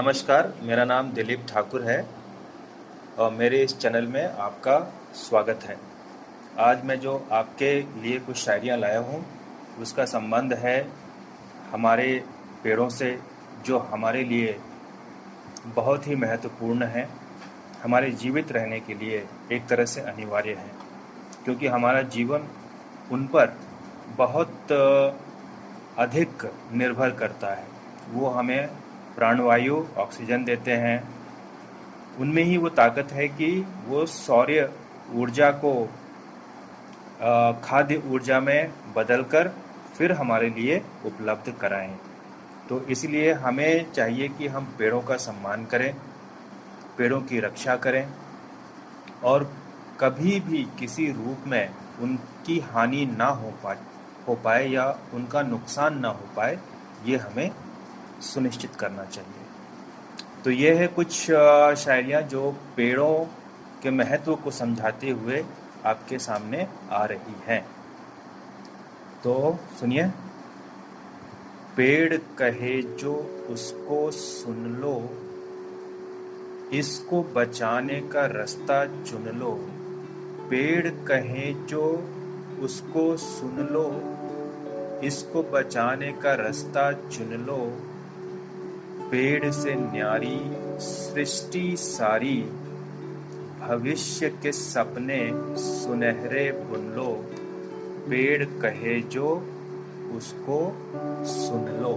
नमस्कार, मेरा नाम दिलीप ठाकुर है और मेरे इस चैनल में आपका स्वागत है। आज मैं जो आपके लिए कुछ शायरियाँ लाया हूँ उसका संबंध है हमारे पेड़ों से, जो हमारे लिए बहुत ही महत्वपूर्ण है, हमारे जीवित रहने के लिए एक तरह से अनिवार्य है, क्योंकि हमारा जीवन उन पर बहुत अधिक निर्भर करता है। वो हमें प्राणवायु ऑक्सीजन देते हैं। उनमें ही वो ताकत है कि वो सौर्य ऊर्जा को खाद्य ऊर्जा में बदलकर फिर हमारे लिए उपलब्ध कराएं। तो इसलिए हमें चाहिए कि हम पेड़ों का सम्मान करें, पेड़ों की रक्षा करें और कभी भी किसी रूप में उनकी हानि ना हो पाए या उनका नुकसान ना हो पाए, ये हमें सुनिश्चित करना चाहिए। तो ये है कुछ शायरियाँ जो पेड़ों के महत्व को समझाते हुए आपके सामने आ रही हैं। तो सुनिए। पेड़ कहे जो उसको सुन लो, इसको बचाने का रास्ता चुन लो। पेड़ कहे जो उसको सुन लो, इसको बचाने का रास्ता चुन लो। पेड़ से न्यारी सृष्टि सारी, भविष्य के सपने सुनहरे बुन लो। पेड़ कहे जो उसको सुन लो।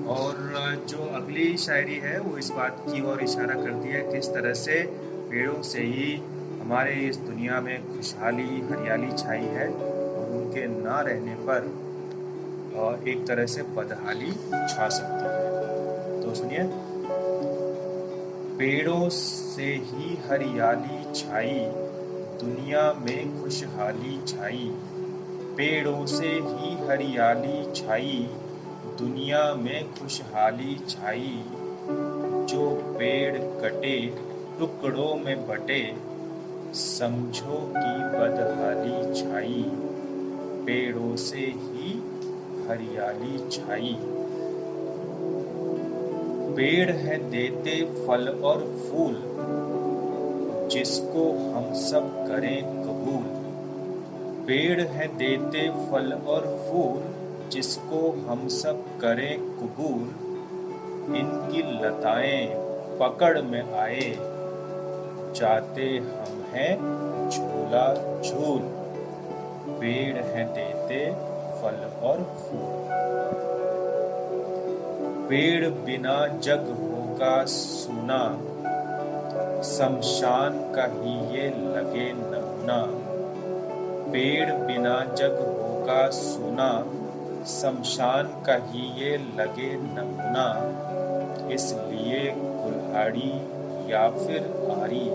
और जो अगली शायरी है वो इस बात की ओर इशारा करती है किस तरह से पेड़ों से ही हमारे इस दुनिया में खुशहाली, हरियाली छाई है और उनके ना रहने पर एक तरह से बदहाली छा सकती है। तो सुनिए। पेड़ों से ही हरियाली छाई, दुनिया में खुशहाली छाई। पेड़ों से ही हरियाली छाई, दुनिया में खुशहाली छाई। जो पेड़ कटे टुकड़ों में बटे, समझो कि बदहाली छाई। पेड़ों से ही हरियाली छाई। पेड़ है देते फल और फूल, जिसको हम सब करें कबूल। पेड़ है देते फल और फूल, जिसको हम सब करें कबूल। इनकी लताएं पकड़ में आए, जाते हम हैं झूला झूल। पेड़ है देते फल और फूल। पेड़ बिना जग होगा सूना, शमशान का ही ये लगे नमूना। पेड़ बिना जग होगा सूना, शमशान का ही ये लगे नमूना। इसलिए कुल्हाड़ी या फिर आरी,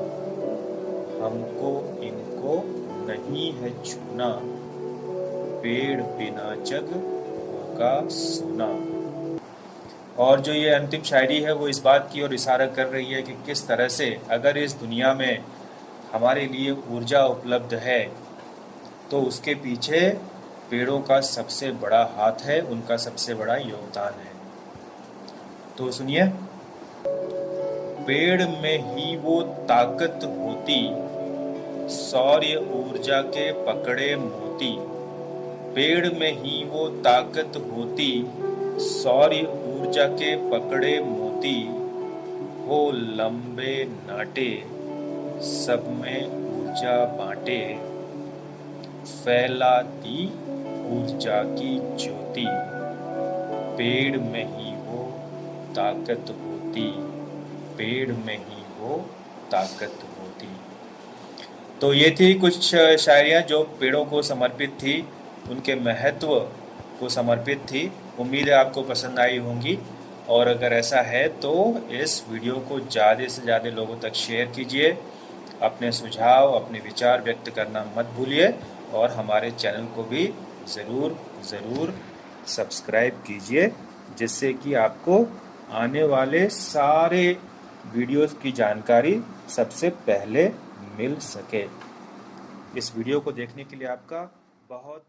हमको इनको नहीं है छूना। पेड़ बिना जग होगा सूना। और जो ये अंतिम शायरी है वो इस बात की ओर इशारा कर रही है कि किस तरह से अगर इस दुनिया में हमारे लिए ऊर्जा उपलब्ध है तो उसके पीछे पेड़ों का सबसे बड़ा हाथ है, उनका सबसे बड़ा योगदान है। तो सुनिए। पेड़ में ही वो ताकत होती, सौर्य ऊर्जा के पकड़े मोती। पेड़ में ही वो ताकत होती, सौर्य ऊर्जा के पकड़े मोती। हो लंबे नाटे, सब में ऊर्जा बांटे। फैलाती ऊर्जा की ज्योति, पेड़ में ही वो ताकत होती। पेड़ में ही वो ताकत होती। तो ये थी कुछ शायरियाँ जो पेड़ों को समर्पित थी, उनके महत्व को समर्पित थी। उम्मीद है आपको पसंद आई होंगी, और अगर ऐसा है तो इस वीडियो को ज़्यादा से ज़्यादा लोगों तक शेयर कीजिए। अपने सुझाव, अपने विचार व्यक्त करना मत भूलिए और हमारे चैनल को भी ज़रूर सब्सक्राइब कीजिए, जिससे कि आपको आने वाले सारे वीडियोस की जानकारी सबसे पहले मिल सके। इस वीडियो को देखने के लिए आपका बहुत